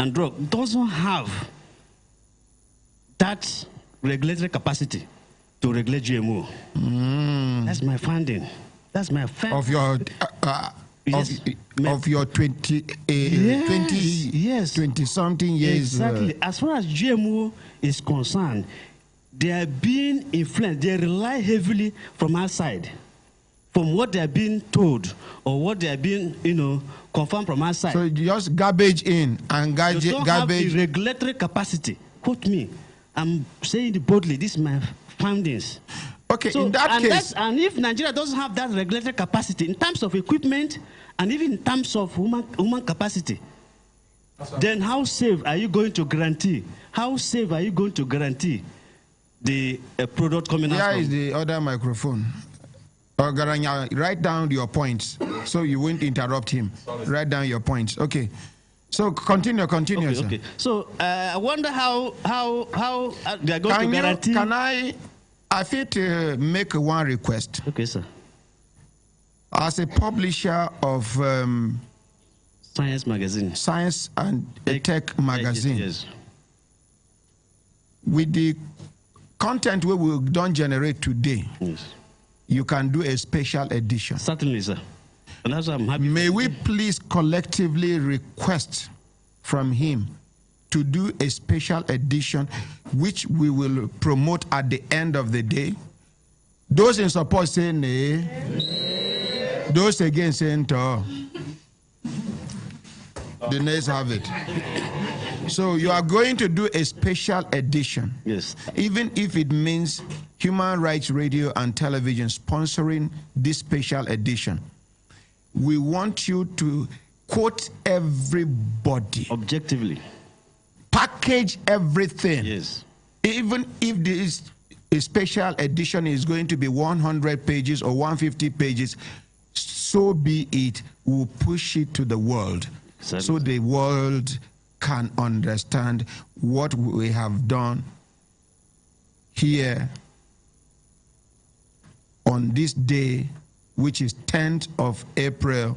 and Drug doesn't have that regulatory capacity to regulate GMO. That's my finding. That's my finding. Of your yes. of your 20 something years. Exactly. As far as GMO is concerned, they are being influenced. They rely heavily from outside, from what they are being told or what they are being, confirmed from outside. So just garbage in and garbage. You don't have the regulatory capacity. Quote me. I'm saying it boldly. This is my findings. Okay, so, in that case, and if Nigeria doesn't have that regulatory capacity in terms of equipment and even in terms of human capacity, then how safe are you going to guarantee? How safe are you going to guarantee the product coming out? Here is the other microphone. Garanya, write down your points so you won't interrupt him. Sorry. Write down your points. Okay. So continue, okay, sir. Okay. So I wonder how they are going to guarantee. Can I feel to make one request? Okay, sir. As a publisher of Science magazine, Science and Tech magazine, yes. With the content we don't generate today, yes, you can do a special edition. Certainly, sir. And that's why I'm happy. May we please collectively request from him to do a special edition, which we will promote at the end of the day. Those in support say nay. Those against say no. The nays have it. So you are going to do a special edition. Yes. Even if it means Human Rights Radio and Television sponsoring this special edition. We want you to quote everybody. Objectively. Package everything. Yes. Even if this special edition is going to be 100 pages or 150 pages, so be it. We'll push it to the world. Exactly. So the world can understand what we have done here on this day, which is 10th of April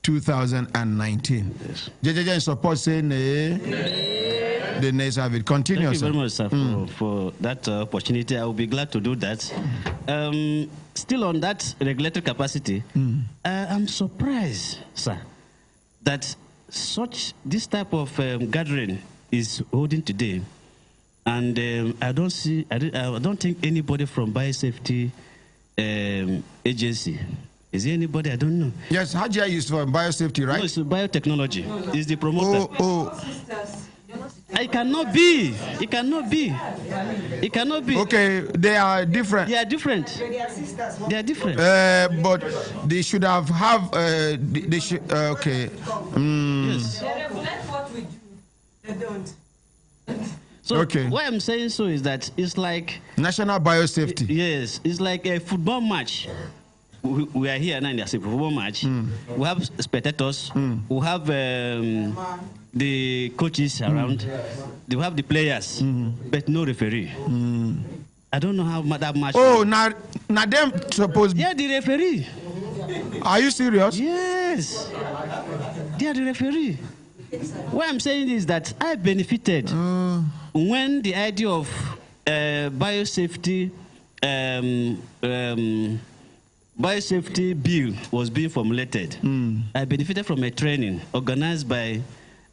2019. Yes. JJJ support saying the nays have it. Continue, Thank you sir. very much, sir, for that opportunity. I will be glad to do that. Still on that regulatory capacity, I'm surprised, sir, that this type of gathering is holding today, and I don't think anybody from biosafety agency. Is there anybody? I don't know. Yes, Hajia is for biosafety, right? No, it's biotechnology. It's the promoter. Oh. It cannot be. It cannot be. It cannot be. Okay, they are different. They are different. They are different. But they should have they should, okay. Yes. They regulate what we do. They don't. So okay. Why I'm saying so is that it's like national biosafety. Yes, it's like a football match. We are here now in a football match. We have spectators. We have the coaches around. They have the players, but no referee. I don't know how that match. Oh, now them supposed. Yeah, the referee. Are you serious? Yes, they are the referee. What I'm saying is that I benefited when the idea of biosafety bill was being formulated. I benefited from a training organized by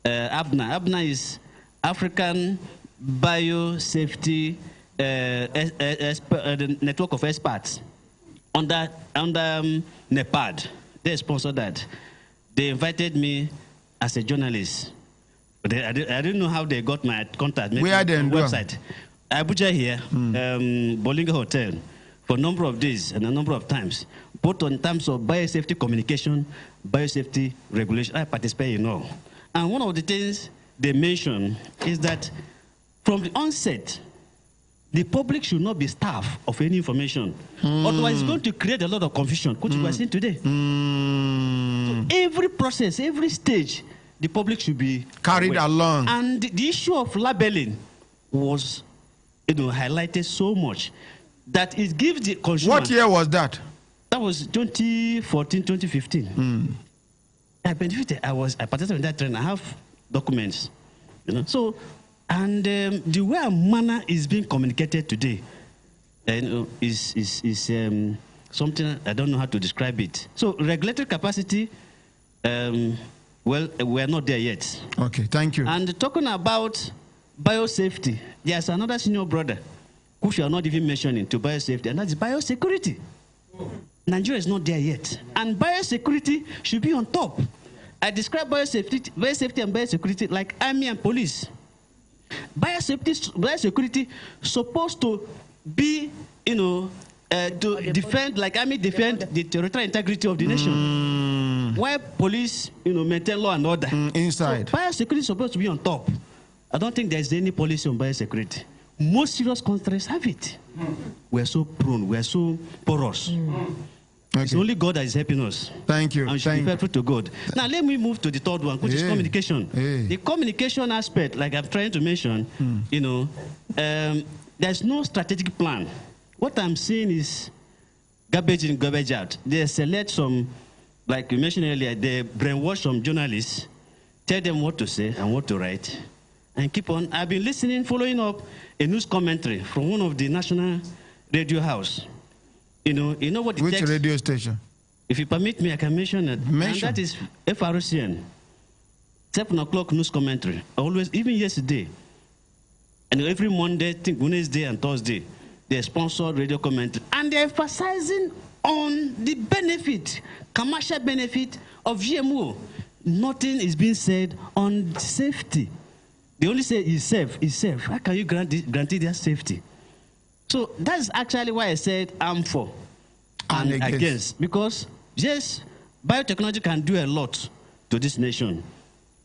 ABNA. ABNA is African Biosafety Network of Experts under NEPAD. They sponsored that. They invited me as a journalist. But I didn't know how they got my contact. Maybe where they website. Abuja here, Bolinga Hotel, for a number of days and a number of times, both in terms of biosafety communication, biosafety regulation. I participate in all. And one of the things they mention is that from the onset, the public should not be starved of any information. Otherwise, it's going to create a lot of confusion, which we are seeing today. So every process, every stage, the public should be carried along. And the issue of labeling was, highlighted so much that it gives the consumer. What year was that? That was 2014, 2015. I benefited. I participated in that training. I have documents. You know? So, and the way our manner is being communicated today is something I don't know how to describe it. So, regulatory capacity, well, we're not there yet. Okay, thank you. And talking about biosafety, there's another senior brother who shall not even mention into biosafety, and that's biosecurity. Nigeria is not there yet. And biosecurity should be on top. I describe biosafety and biosecurity like army and police. Biosecurity supposed to be, you know, to defend, like army defend the territorial integrity of the nation. While police, you know, maintain law and order. Inside. So biosecurity is supposed to be on top. I don't think there's any policy on biosecurity. Most serious countries have it. We're so prone, we're so porous. Okay. It's only God that is helping us. Thank you. And we should be faithful to God. Now let me move to the third one, which is communication. The communication aspect, like I'm trying to mention, you know, there's no strategic plan. What I'm saying is garbage in, garbage out. They select some, like you mentioned earlier, they brainwash some journalists, tell them what to say and what to write, and keep on. I've been listening, following up a news commentary from one of the national radio house. You know what it Which takes? radio station? If you permit me, I can mention it. Mention. And that is FRCN. 7 o'clock news commentary. Always, even yesterday, and every Monday, Wednesday, and Thursday, they sponsored radio commentary. And they're emphasizing on the benefit, commercial benefit of GMO. Nothing is being said on safety. They only say it's safe, it's safe. How can you guarantee their safety? So that's actually why I said I'm for and against. Because, yes, biotechnology can do a lot to this nation.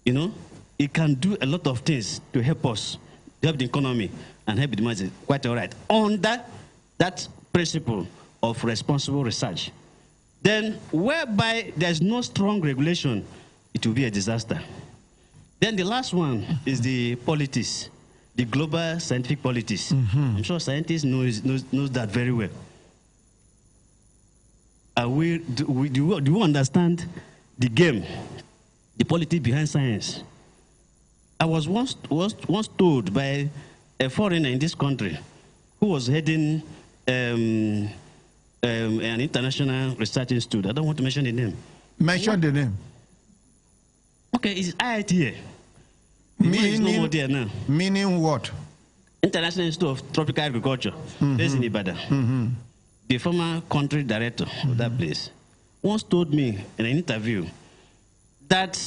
You know, it can do a lot of things to help us, help the economy, and help the market. Quite all right. On that principle of responsible research. Then, whereby there's no strong regulation, it will be a disaster. Then the last one is the politics. The global scientific politics. I'm sure scientists knows that very well. Do we understand the game, the politics behind science? I was once told by a foreigner in this country who was heading an international research institute. I don't want to mention the name. Mention the name. Okay, it's IIT here. Meaning what? International Institute of Tropical Agriculture, based in Ibadan. The former country director of that place once told me in an interview that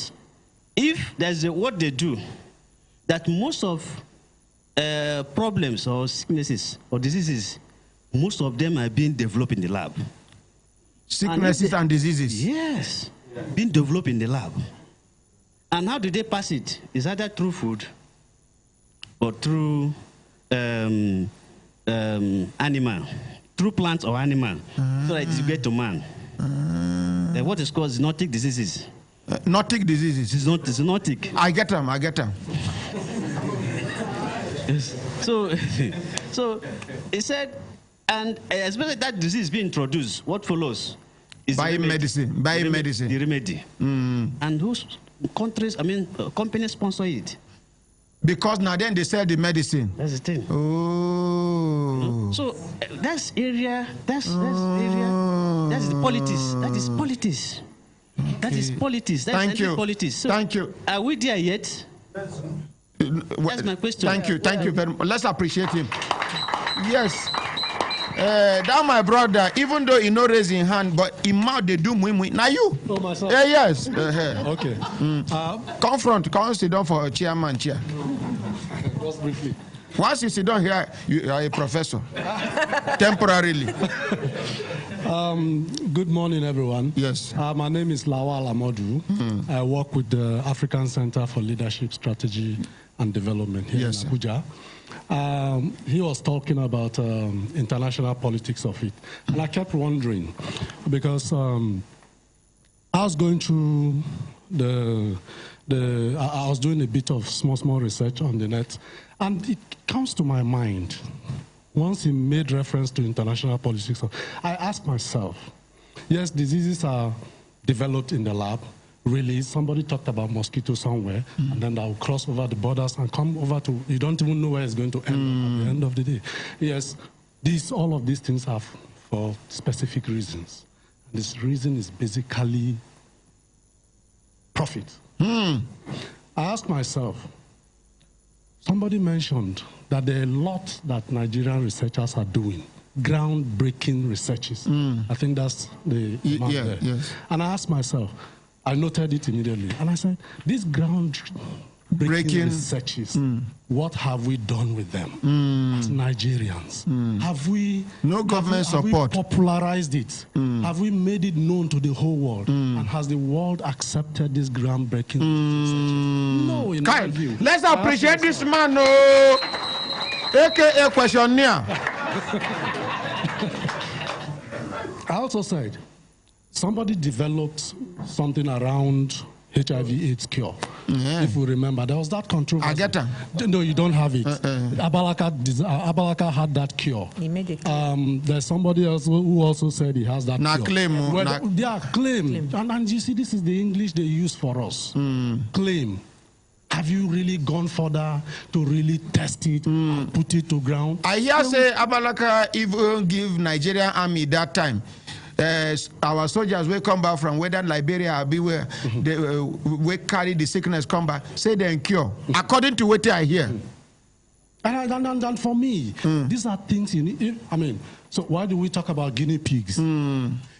if there's what they do, that most of problems or sicknesses or diseases, most of them are being developed in the lab. Sicknesses and diseases? Yes, being developed in the lab. And how do they pass it? Is either through food or through animal, through plants or animal, so that it get to man. What is called zoonotic diseases. Zoonotic diseases? Zoonotic. I get them. Yes. So he said, and especially that disease being introduced, what follows is biomedicine. The remedy. And whose countries, companies sponsor it. Because now then they sell the medicine. That's the thing. Oh. So that's area, that's the politics. That is politics. Okay. That is politics. That's Thank you. Politics. So thank you. Are we there yet? That's my question. Thank you very much. Let's appreciate him. Yes. That my brother, even though he no raising hand, but in mouth they do mui. Now you? Oh, myself. Yes. Okay. Come sit down for a chairman chair. Just briefly. Once you sit down here, you are a professor. Temporarily. Good morning, everyone. Yes. My name is Lawal Amodu. I work with the African Center for Leadership, Strategy and Development here in Abuja. He was talking about international politics of it. And I kept wondering, because I was going through I was doing a bit of small research on the net, and it comes to my mind, once he made reference to international politics, I asked myself, yes, diseases are developed in the lab, release. Somebody talked about mosquito somewhere, and then that will cross over the borders and come over to, you don't even know where it's going to end at the end of the day. Yes, all of these things are for specific reasons. And this reason is basically profit. I ask myself, somebody mentioned that there are a lot that Nigerian researchers are doing, groundbreaking researches. I think that's the amount there. Yes. And I asked myself, I noted it immediately, and I said, these groundbreaking researches, what have we done with them as Nigerians? Have we no government support? Have we popularized it? Have we made it known to the whole world? And has the world accepted these groundbreaking researches? No, in my view. Let's appreciate this man, aka questionnaire. I also said, somebody developed something around HIV/AIDS cure. If you remember, there was that controversy. I get that. No, you don't have it. Abalaka had that cure. He made it clear. There's somebody else who also said he has that cure. Claim. Claim. And you see, this is the English they use for us. Claim. Have you really gone further to really test it and put it to ground? I hear say Abalaka even give Nigerian army that time. Our soldiers will come back from whether Liberia or beware, they will carry the sickness, come back, say they cure. According to what I hear. And for me, these are things you need. I mean, so why do we talk about guinea pigs?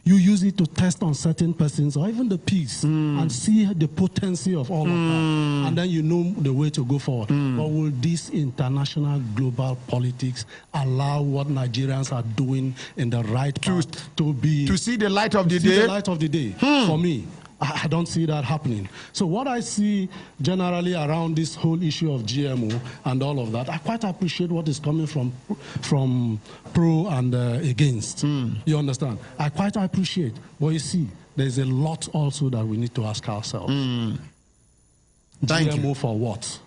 You use it to test on certain persons or even the pigs and see the potency of all of that. And then you know the way to go forward. But will this international global politics allow what Nigerians are doing in the right path to see the light of the day? The light of the day. For me, I don't see that happening. So what I see generally around this whole issue of GMO and all of that, I quite appreciate what is coming from pro and against. You understand? I quite appreciate. But you see, there's a lot also that we need to ask ourselves. GMO for what?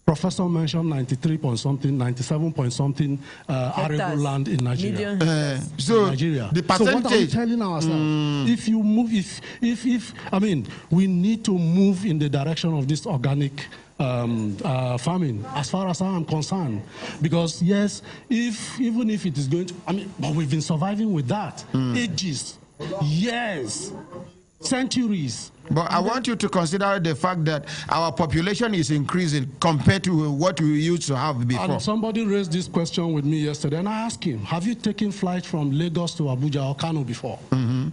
Professor mentioned 93 point something, 97 point something arable land in Nigeria. Nigeria. The percentage. So what are we telling ourselves? If you move, I mean, we need to move in the direction of this organic farming, as far as I am concerned. Because yes, even if it is going to, I mean, but we've been surviving with that ages, years, centuries. But I want you to consider the fact that our population is increasing compared to what we used to have before. And somebody raised this question with me yesterday, and I asked him, have you taken flight from Lagos to Abuja or Kano before?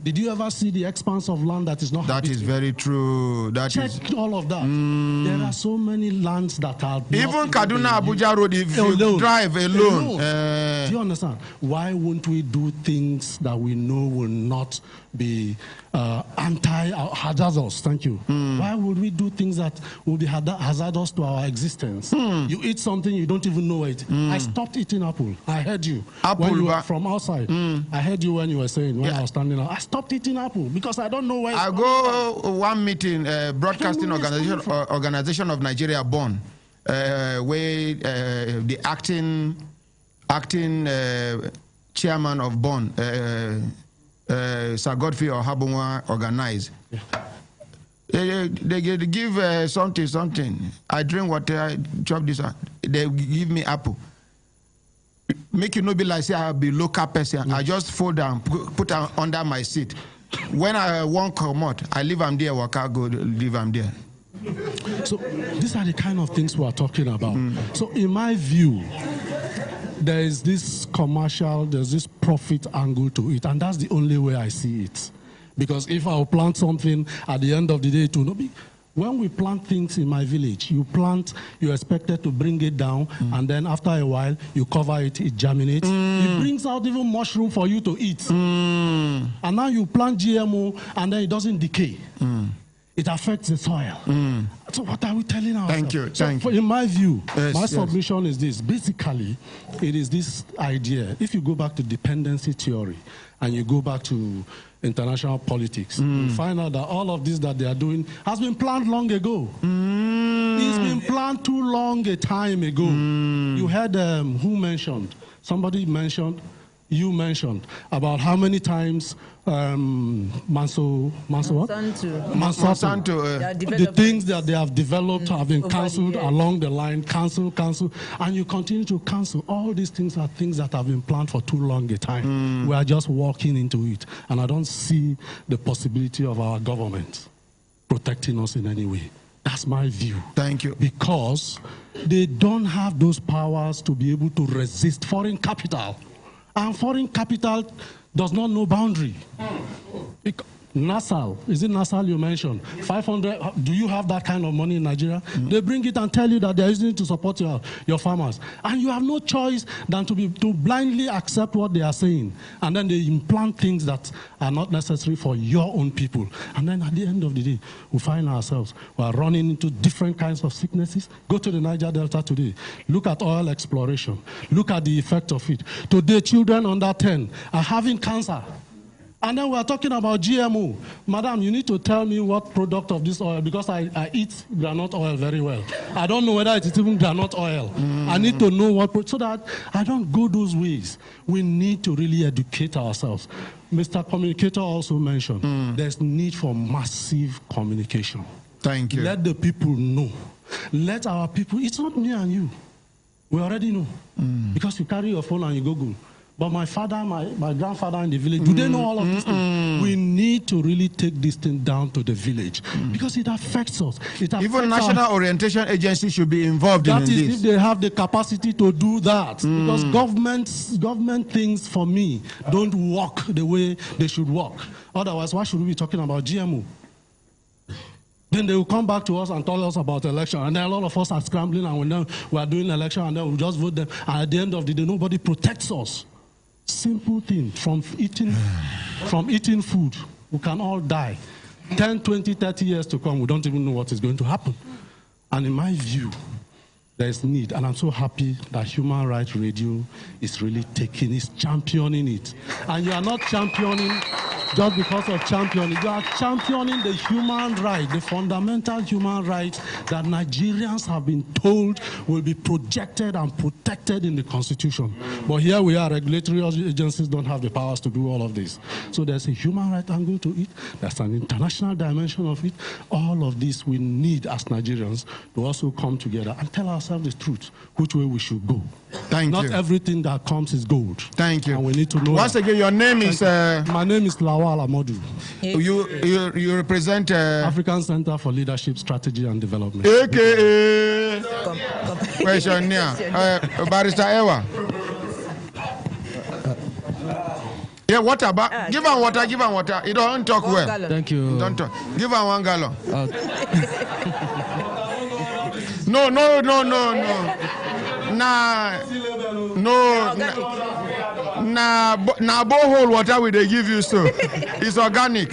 Did you ever see the expanse of land that is not That is very true. Check all of that. There are so many lands that are even Kaduna Abuja Road, if you drive alone. Do you understand? Why won't we do things that we know will not be anti-hazardous? Thank you. Why would we do things that will be hazardous to our existence? You eat something, you don't even know it. I stopped eating apple. I heard you. When you were from outside. I heard you when you were saying, when I was standing out, I stopped eating apple because I don't know where I go one meeting, Broadcasting Organization of Nigeria, Bonn, where the acting chairman of Bonn, Sir Godfrey Ohabunwa, organized. They give something. I drink water, I chop this. They give me apple. Make you not be like say I'll be local person. I just fold down, put them under my seat. When I won't come out, I leave them there. Walk out, go leave them there. So these are the kind of things we are talking about. So in my view, there is this commercial, there's this profit angle to it, and that's the only way I see it. Because if I plant something, at the end of the day, it will not be. When we plant things in my village, you plant, you're expected to bring it down, and then after a while, you cover it, it germinates. It brings out even mushroom for you to eat. And now you plant GMO, and then it doesn't decay. It affects the soil. So what are we telling ourselves? Thank you. In my view, my submission is this. Basically, it is this idea. If you go back to dependency theory, and you go back to international politics, you find out that all of this that they are doing has been planned long ago. It's been planned too long a time ago. You heard who mentioned? Somebody mentioned you mentioned about how many times Monsanto, the things that they have developed have been cancelled along the line, cancel, and you continue to cancel. All these things are things that have been planned for too long a time. We are just walking into it, and I don't see the possibility of our government protecting us in any way. That's my view. Thank you. Because they don't have those powers to be able to resist foreign capital. And foreign capital does not know boundary. Nassau, is it Nassau you mentioned? 500, do you have that kind of money in Nigeria? They bring it and tell you that they're using it to support your farmers. And you have no choice than to blindly accept what they are saying. And then they implant things that are not necessary for your own people. And then at the end of the day, we find ourselves, we are running into different kinds of sicknesses. Go to the Niger Delta today. Look at oil exploration. Look at the effect of it. Today, children under 10 are having cancer. And then we are talking about GMO. Madam, you need to tell me what product of this oil, because I eat granite oil very well. I don't know whether it is even granite oil. I need to know what, so that I don't go those ways. We need to really educate ourselves. Mr. Communicator also mentioned there's need for massive communication. Thank you. Let the people know. Let our people, it's not me and you. We already know. Because you carry your phone and you Google. But my father, my grandfather in the village, do they know all of these things? We need to really take this thing down to the village because it affects us. Even National Orientation Agency should be involved in this. That is if they have the capacity to do that. Because government things, for me, don't work the way they should work. Otherwise, why should we be talking about GMO? Then they will come back to us and tell us about election. And then a lot of us are scrambling and we are doing election and then we'll just vote them. And at the end of the day, nobody protects us. Simple thing, from eating food, we can all die. 10, 20, 30 years to come, we don't even know what is going to happen. And in my view, there is need, and I'm so happy that Human Rights Radio is really championing it. And you are not championing just because of championing. You are championing the human right, the fundamental human rights that Nigerians have been told will be projected and protected in the Constitution. But here we are, regulatory agencies don't have the powers to do all of this. So there's a human right angle to it. There's an international dimension of it. All of this we need as Nigerians to also come together and tell ourselves the truth, which way we should go. Thank you. Not everything that comes is gold. Thank you. And we need to know. Once again, your name is... My name is Lawal Amodu. You represent... African Center for Leadership, Strategy and Development. AKA... Question here. Barrister Ewa. Yeah, what about? Give her water, give her water. You don't talk well. Gallon. Thank you. Don't talk. Give her 1 gallon. No. Nah, borehole water we they give you so. It's organic.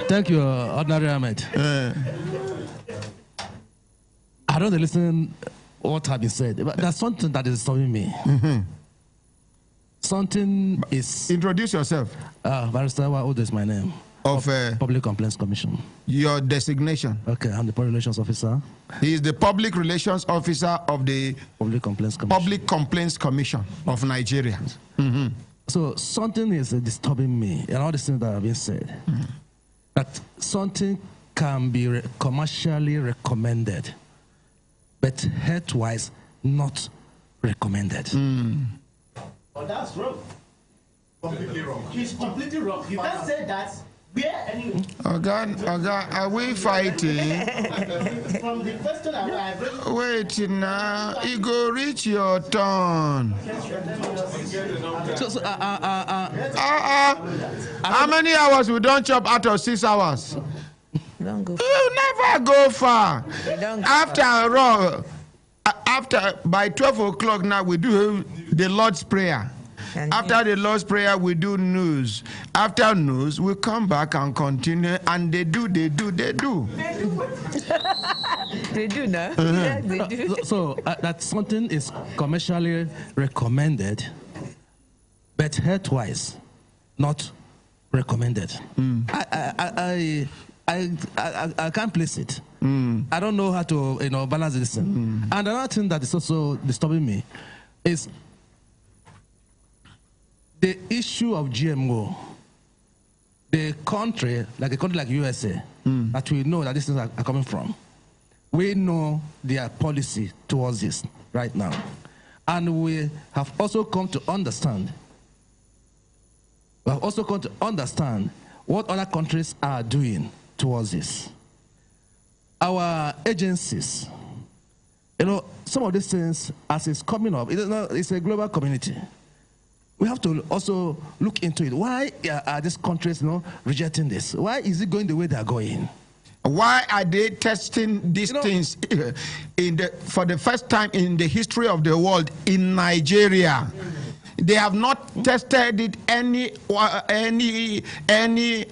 Thank you, Ordinary Ahmed. I don't listen what has been said, but there's something that is disturbing me. Something is... Introduce yourself. Barrister, what is my name? Of Public Complaints Commission. Your designation. Okay, I'm the Public Relations Officer. He is the Public Relations Officer of the Public Complaints Commission. Public Complaints Commission of Nigeria. So something is disturbing me, and all the things that have been said. That something can be commercially recommended, but health-wise not recommended. Oh, that's wrong. Completely wrong. He's completely wrong. You can't say that. Where anyway? Oga, are we fighting? From the question I raised. Wait now, it go reach your turn. How many hours we don't chop out of 6 hours? Don't go You never go far. After After by 12 o'clock now we do the Lord's Prayer. After the Lord's Prayer, we do news. After news, we come back and continue, and they do. They do now. Yeah, they do. So that something is commercially recommended, but health-wise not recommended. I can't place it. I don't know how to balance this thing. And another thing that is also disturbing me is the issue of GMO, the country, like a country like USA, that we know that these things are coming from, we know their policy towards this right now. And we have also come to understand, what other countries are doing towards this. Our agencies, some of these things, as it's coming up, it's a global community. We have to also look into it. Why are these countries rejecting this? Why is it going the way they are going? Why are they testing these things for the first time in the history of the world in Nigeria? They have not tested it in any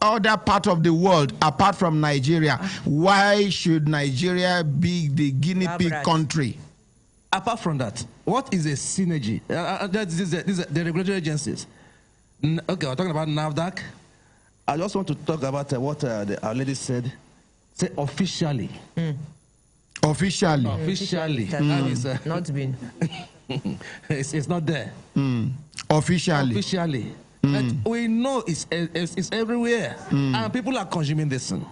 other part of the world apart from Nigeria. Why should Nigeria be the guinea pig country? Apart from that, what is a synergy? These are the regulatory agencies. Okay, we're talking about NAFDAC. I just want to talk about what our lady said. Say officially. Officially. Officially. Not been. It's not there. Officially. Officially. But we know it's everywhere. And people are consuming this thing.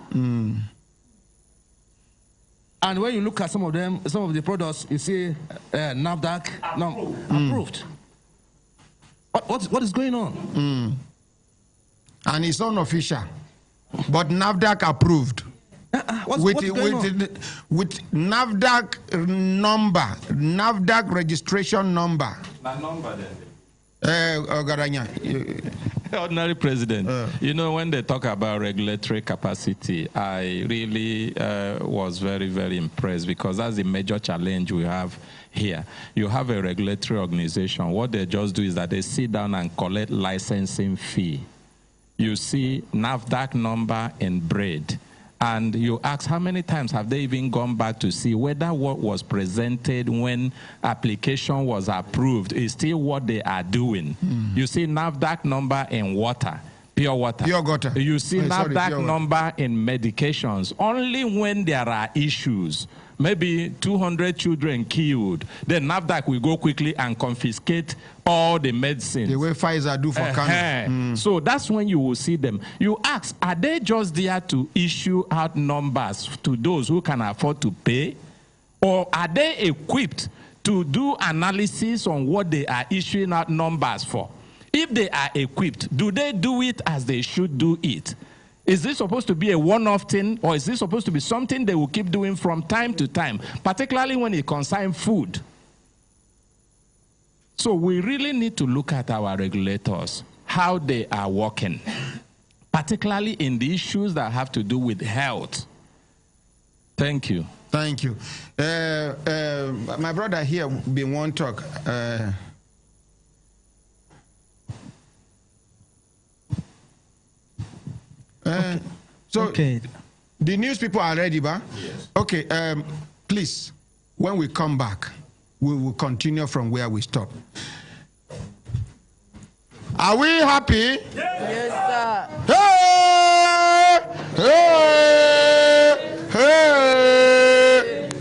And when you look at some of the products, you see NAFDAC approved. What is going on? And it's unofficial, but NAFDAC approved. With NAFDAC number, NAFDAC registration number. That number then. Ordinary President, when they talk about regulatory capacity, I really was very, very impressed, because that's the major challenge we have here. You have a regulatory organization. What they just do is that they sit down and collect licensing fee. You see NAFDAC number in bread, and you ask how many times have they even gone back to see whether what was presented when application was approved is still what they are doing. You see NAFDAC number in water, pure water. Pure water. You see NAFDAC number in medications only when there are issues. Maybe 200 children killed, then NAFDAC will go quickly and confiscate all the medicines. The way Pfizer do for Canada. So that's when you will see them. You ask, are they just there to issue out numbers to those who can afford to pay? Or are they equipped to do analysis on what they are issuing out numbers for? If they are equipped, do they do it as they should do it? Is this supposed to be a one-off thing, or is this supposed to be something they will keep doing from time to time, particularly when it concerns food? So we really need to look at our regulators, how they are working, particularly in the issues that have to do with health. Thank you. Thank you. My brother here been one talk. The news people are ready, ba? Yes. Okay, please, when we come back, we will continue from where we stop. Are we happy? Yes, sir.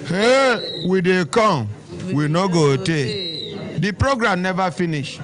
Hey, we dey come, we no go take. The program never finish.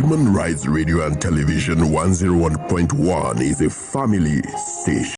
Human Rights Radio and Television 101.1 is a family station.